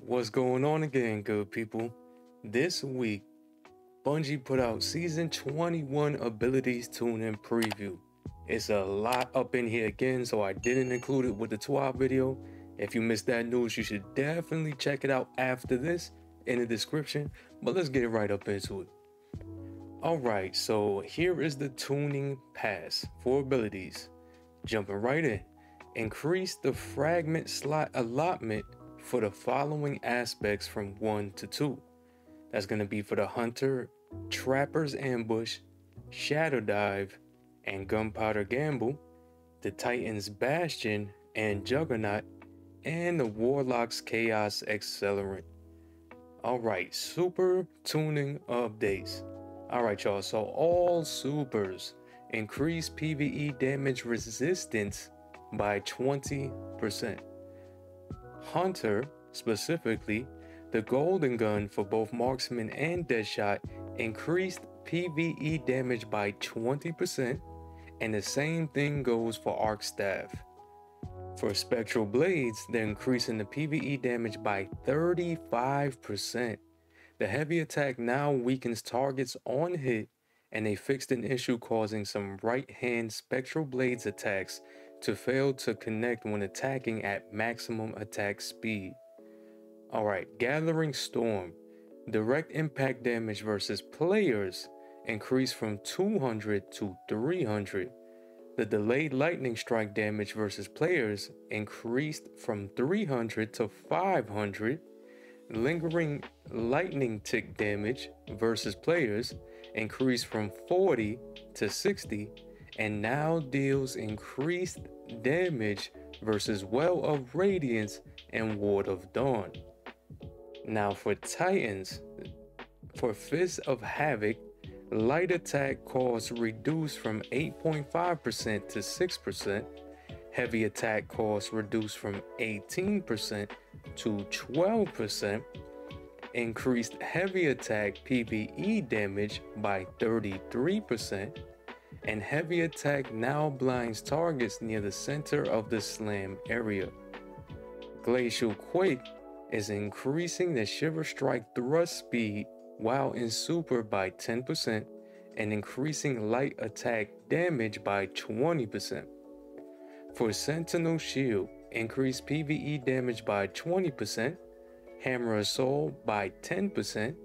What's going on again, good people? This week, Bungie put out Season 21 Abilities Tuning Preview. It's a lot up in here again, so I didn't include it with the 2-hour video. If you missed that news, you should definitely check it out after this in the description, but let's get right up into it. Alright, so here is the tuning pass for abilities. Jumping right in. Increase the fragment slot allotment for the following aspects from 1 to 2. That's going to be for the Hunter, Trapper's Ambush, Shadow Dive, and Gunpowder Gamble, the Titan's Bastion and Juggernaut, and the Warlock's Chaos Accelerant. Alright, super tuning updates. Alright y'all, so all supers increase PvE damage resistance by 20%. Hunter, specifically, the Golden Gun for both Marksman and Deadshot increased PvE damage by 20%, and the same thing goes for Arc Staff. For Spectral Blades, they're increasing the PvE damage by 35%. The heavy attack now weakens targets on hit, and they fixed an issue causing some right-hand Spectral Blades attacks to fail to connect when attacking at maximum attack speed. Alright, Gathering Storm. Direct impact damage versus players increased from 200 to 300. The delayed lightning strike damage versus players increased from 300 to 500. Lingering lightning tick damage versus players increased from 40 to 60 and now deals increased damage versus Well of Radiance and Ward of Dawn. Now for Titans, for Fist of Havoc, light attack cost reduced from 8.5% to 6%, heavy attack cost reduced from 18% to 12%, increased heavy attack PvE damage by 33%, and heavy attack now blinds targets near the center of the slam area. Glacial Quake is increasing the Shiver Strike thrust speed while in super by 10% and increasing light attack damage by 20%. For Sentinel Shield, increase PvE damage by 20%, Hammer of Soul by 10%,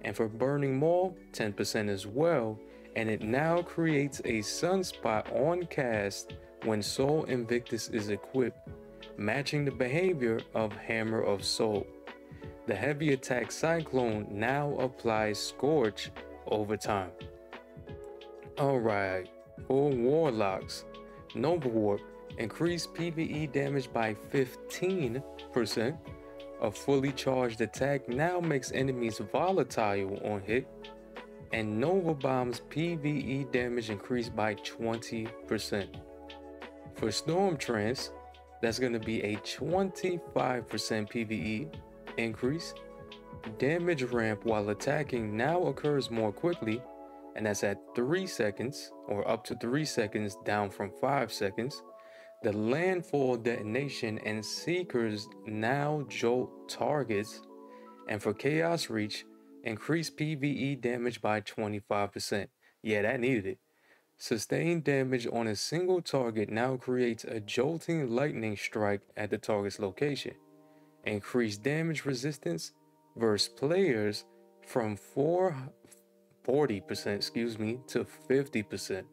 and for Burning Maul 10% as well, and it now creates a sunspot on cast when Soul Invictus is equipped, matching the behavior of Hammer of Soul. The heavy attack Cyclone now applies Scorch over time. Alright, for Warlocks, Nova Warp, increase PvE damage by 15%. A fully charged attack now makes enemies volatile on hit, and Nova Bomb's PvE damage increased by 20%. For Storm Trance, that's going to be a 25% PvE increase. Damage ramp while attacking now occurs more quickly, and that's at 3 seconds, or up to 3 seconds down from 5 seconds. The landfall detonation and seekers now jolt targets, and for Chaos Reach, increase PvE damage by 25%. Yeah, that needed it. Sustained damage on a single target now creates a jolting lightning strike at the target's location. Increased damage resistance versus players from 40% to 50%.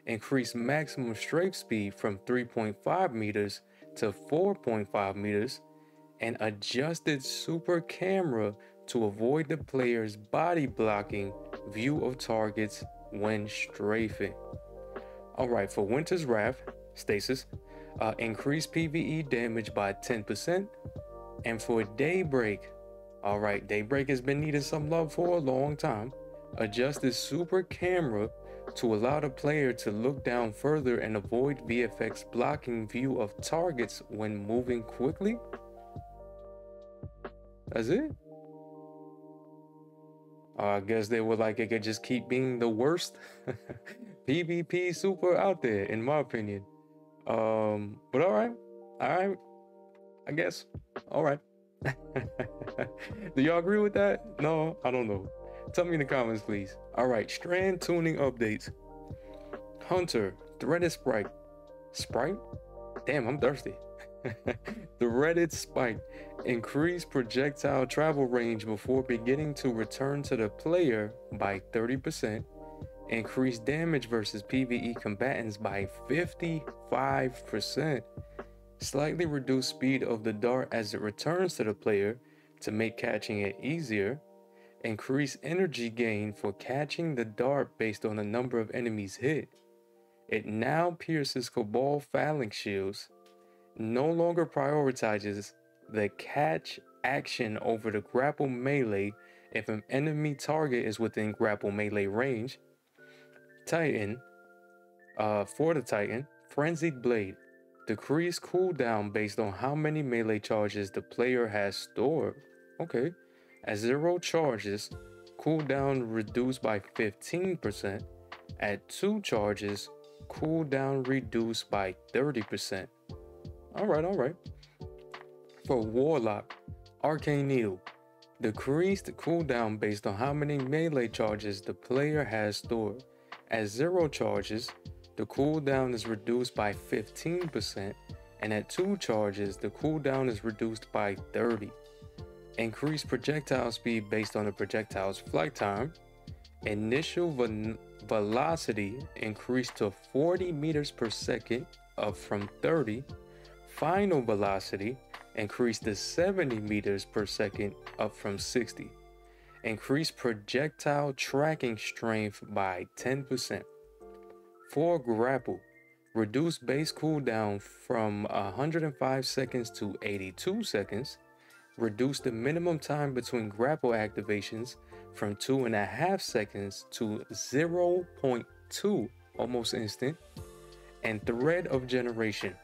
Increase maximum strafe speed from 3.5 meters to 4.5 meters, and adjusted super camera to avoid the player's body blocking view of targets when strafing. Alright, for Winter's Wrath, Stasis, increase PvE damage by 10%, and for Daybreak, alright, Daybreak has been needing some love for a long time, adjusted super camera to allow the player to look down further and avoid VFX blocking view of targets when moving quickly. That's it? I guess they were like, it could just keep being the worst PvP super out there, in my opinion. But all right, I guess. All right. Do y'all agree with that? No, I don't know. Tell me in the comments, please. All right, strand tuning updates. Hunter, threaded sprite. Sprite? Damn, I'm thirsty. Threaded spike. Increase projectile travel range before beginning to return to the player by 30%. Increase damage versus PvE combatants by 55%. Slightly reduce speed of the dart as it returns to the player to make catching it easier. Increase energy gain for catching the dart based on the number of enemies hit. It now pierces Cabal phalanx shields. No longer prioritizes the catch action over the grapple melee if an enemy target is within grapple melee range. Titan, for the Titan, Frenzied Blade. Decrease cooldown based on how many melee charges the player has stored. Okay. At 0 charges, cooldown reduced by 15%. At 2 charges, cooldown reduced by 30%. Alright. For Warlock, Arcane Needle. Decreased cooldown based on how many melee charges the player has stored. At 0 charges, the cooldown is reduced by 15%, and at 2 charges, the cooldown is reduced by 30%. Increase projectile speed based on the projectile's flight time. Initial velocity increased to 40 meters per second, up from 30. Final velocity increased to 70 meters per second, up from 60. Increase projectile tracking strength by 10%. For Grapple, reduce base cooldown from 105 seconds to 82 seconds. Reduce the minimum time between grapple activations from 2.5 seconds to 0.2, almost instant. And Thread of Generation.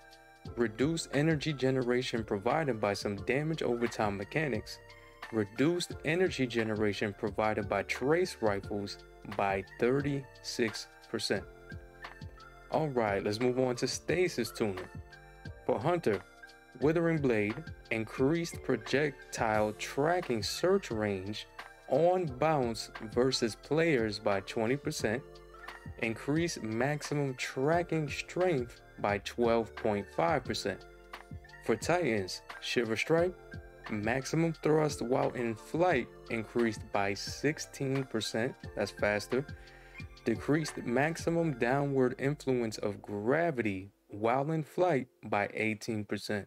Reduce energy generation provided by some damage over time mechanics. Reduced energy generation provided by trace rifles by 36%. Alright, let's move on to Stasis Tuning. For Hunter, Withering Blade, increased projectile tracking search range on bounce versus players by 20%, increase maximum tracking strength by 12.5%. For Titans, Shiver Strike, maximum thrust while in flight increased by 16%, that's faster. Decreased maximum downward influence of gravity while in flight by 18%.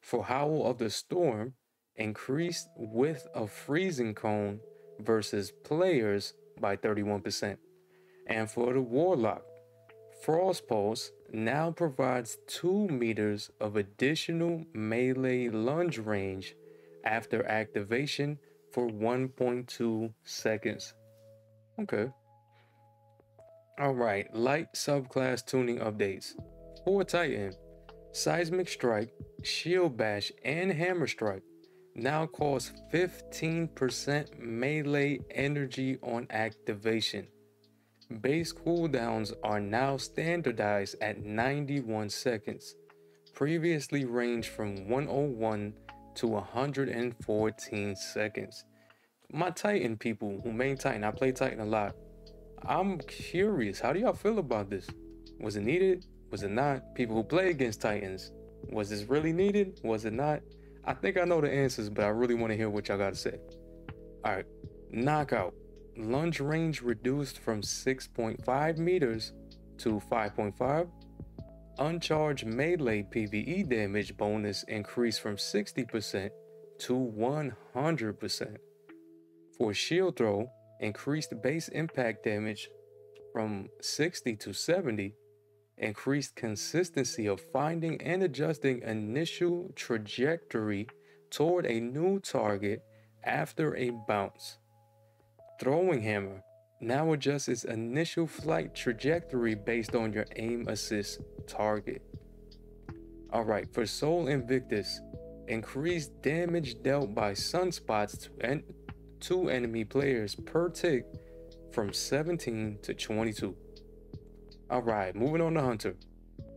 For Howl of the Storm, increased width of freezing cone versus players by 31%. And for the Warlock, Frost Pulse now provides 2 meters of additional melee lunge range after activation for 1.2 seconds. Okay. Alright, light subclass tuning updates. For Titan, Seismic Strike, Shield Bash, and Hammer Strike now cost 15% melee energy on activation. Base cooldowns are now standardized at 91 seconds, previously ranged from 101 to 114 seconds. My Titan people who main Titan, I play Titan a lot. I'm curious, how do y'all feel about this? Was it needed? Was it not? People who play against Titans, was this really needed? Was it not? I think I know the answers, but I really want to hear what y'all got to say. Alright, Knockout. Lunge range reduced from 6.5 meters to 5.5. Uncharged melee PvE damage bonus increased from 60% to 100%. For Shield Throw, increased base impact damage from 60 to 70. Increased consistency of finding and adjusting initial trajectory toward a new target after a bounce. Throwing Hammer now adjusts its initial flight trajectory based on your aim assist target. Alright, for Soul Invictus, increased damage dealt by sunspots to enemy players per tick from 17 to 22. Alright, moving on to Hunter.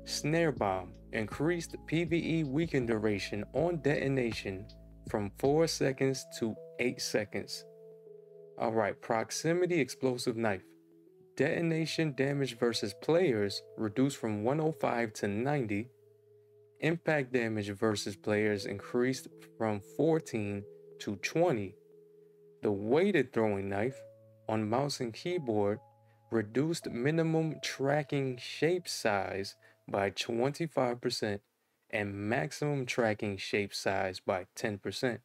Snare Bomb, increased PvE weaken duration on detonation from 4 seconds to 8 seconds. All right, proximity explosive knife. Detonation damage versus players reduced from 105 to 90. Impact damage versus players increased from 14 to 20. The weighted throwing knife on mouse and keyboard reduced minimum tracking shape size by 25% and maximum tracking shape size by 10%.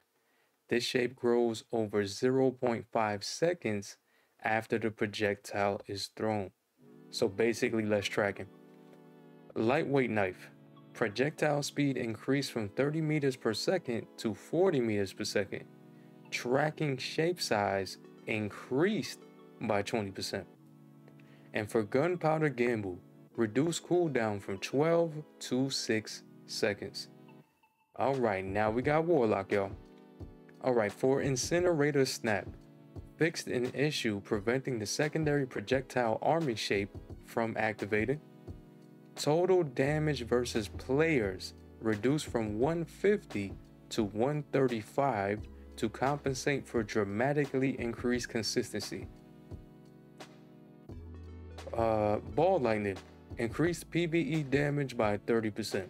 This shape grows over 0.5 seconds after the projectile is thrown. So basically less tracking. Lightweight knife. Projectile speed increased from 30 meters per second to 40 meters per second. Tracking shape size increased by 20%. And for gunpowder gamble, reduce cooldown from 12 to 6 seconds. Alright, now we got Warlock, y'all. Alright, for Incinerator Snap, fixed an issue preventing the secondary projectile army shape from activating. Total damage versus players reduced from 150 to 135 to compensate for dramatically increased consistency. Ball lightning increased PvE damage by 30%.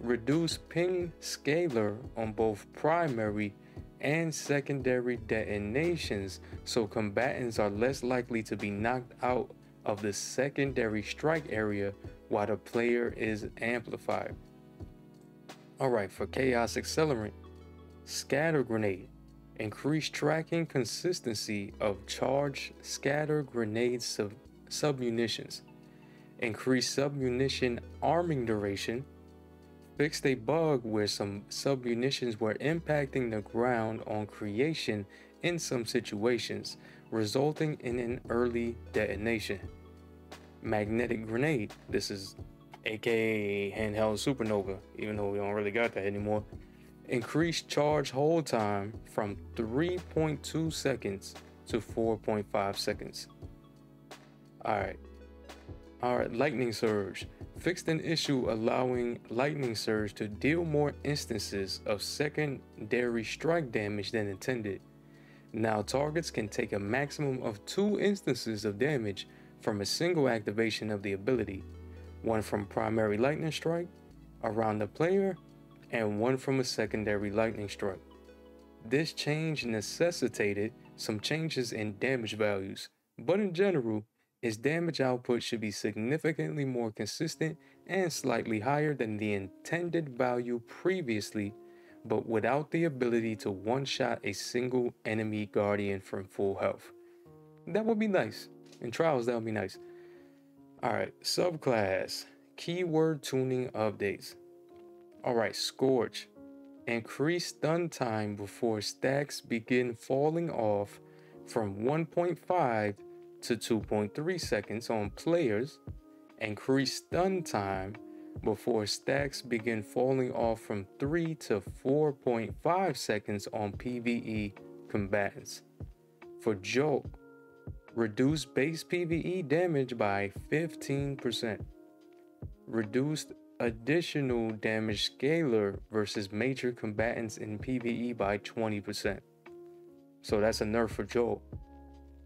Reduce ping scalar on both primary and secondary detonations, so combatants are less likely to be knocked out of the secondary strike area while the player is amplified. Alright, for chaos accelerant, scatter grenade. Increased tracking consistency of charged scatter grenade submunitions. Increased submunition arming duration. Fixed a bug where some submunitions were impacting the ground on creation in some situations, resulting in an early detonation. Magnetic grenade. This is aka handheld supernova, even though we don't really got that anymore. Increased charge hold time from 3.2 seconds to 4.5 seconds. Alright, lightning surge. Fixed an issue allowing lightning surge to deal more instances of secondary strike damage than intended. Now targets can take a maximum of 2 instances of damage from a single activation of the ability, one from primary lightning strike around the player and one from a secondary lightning strike. This change necessitated some changes in damage values, but in general, its damage output should be significantly more consistent and slightly higher than the intended value previously, but without the ability to one-shot a single enemy guardian from full health. That would be nice. In trials, that would be nice. Alright, subclass. Keyword tuning updates. Alright, Scorch. Increase stun time before stacks begin falling off from 1.5 to 2.3 seconds on players. Increase stun time before stacks begin falling off from 3 to 4.5 seconds on PvE combatants. For Jolt, reduce base PvE damage by 15%. Reduced additional damage scalar versus major combatants in PvE by 20%. So that's a nerf for Jolt.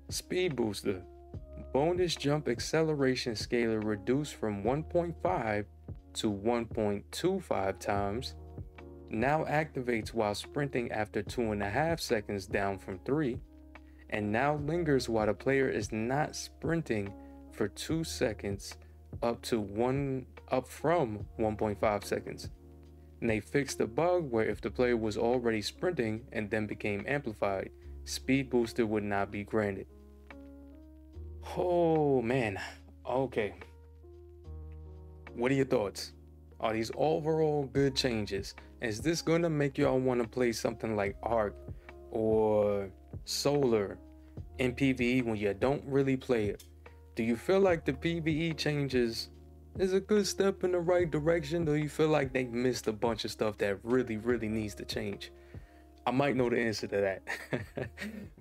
Speed booster. Bonus jump acceleration scalar reduced from 1.5 to 1.25 times. Now activates while sprinting after 2.5 seconds, down from 3. And now lingers while the player is not sprinting for 2 seconds up from 1.5 seconds. And they fixed the bug where if the player was already sprinting and then became amplified, speed booster would not be granted. Oh man, okay. What are your thoughts? Are these overall good changes? Is this gonna make y'all want to play something like Arc or Solar in PvE when you don't really play it? Do you feel like the PvE changes is a good step in the right direction, or do you feel like they missed a bunch of stuff that really needs to change? I might know the answer to that.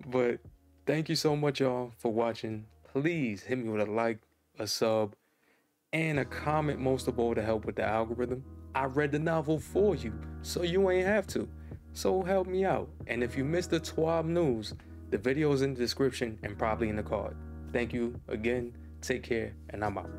But thank you so much, y'all, for watching. Please hit me with a like, a sub, and a comment, most of all, to help with the algorithm. I read the novel for you, so you ain't have to. So help me out. And if you missed the TWAB news, the video is in the description and probably in the card. Thank you again. Take care, and I'm out.